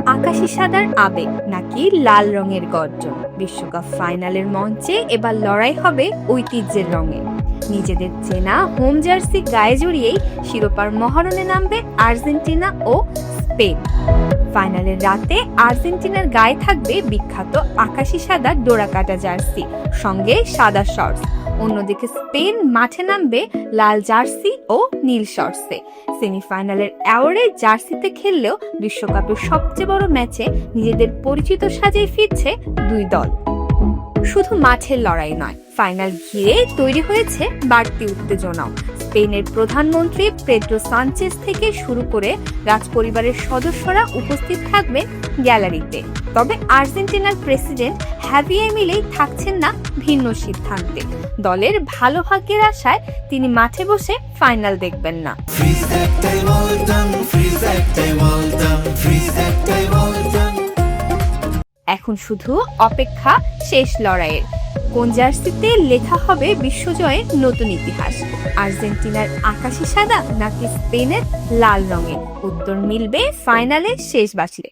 আকাশি সাদার আবেগ নাকি লাল রঙের গর্জন? বিশ্বকাপ ফাইনালের মঞ্চে এবার লড়াই হবে ঐতিহ্যের রঙে। নিজেদের চেনা হোম জার্সি গায়ে জড়িয়েই শিরোপার মহারণে নামবে আর্জেন্টিনা ও স্পেন। ফাইনালের রাতে আর্জেন্টিনার গায়ে থাকবে বিখ্যাত আকাশি সাদা ডোরাকাটা জার্সি, সঙ্গে সাদা শর্টস। অন্যদিকে স্পেন মাঠে নামবে লাল জার্সি ও নীল শর্টসে। সেমিফাইনালের অ্যাওয়ার্ডে জার্সিতে খেললেও বিশ্বকাপের সবচেয়ে বড় ম্যাচে নিজেদের পরিচিত সাজেই ফিরছে দুই দল। শুধু মাঠের লড়াই নয়, ফাইনাল ঘিরে তৈরি হয়েছে বাড়তি উত্তেজনাও। স্পেনের প্রধানমন্ত্রী পেড্রো সানচেজ থেকে শুরু করে রাজপরিবারের সদস্যরা উপস্থিত থাকবেন গ্যালারিতে। তবে আর্জেন্টিনার প্রেসিডেন্ট হাভিয়ের মিলেই থাকছেন না ভিন্ন সিদ্ধান্তে। দলের ভালো ভাগ্যের আশায় তিনি মাঠে বসে ফাইনাল দেখবেন না। এখন শুধু অপেক্ষা শেষ লড়াইয়ের। কোন জার্সিতে লেখা হবে বিশ্বজয়ের নতুন ইতিহাস? আর্জেন্টিনার আকাশি সাদা নাকি স্পেনের লাল রঙে? উত্তর মিলবে ফাইনালের শেষ বাছলে।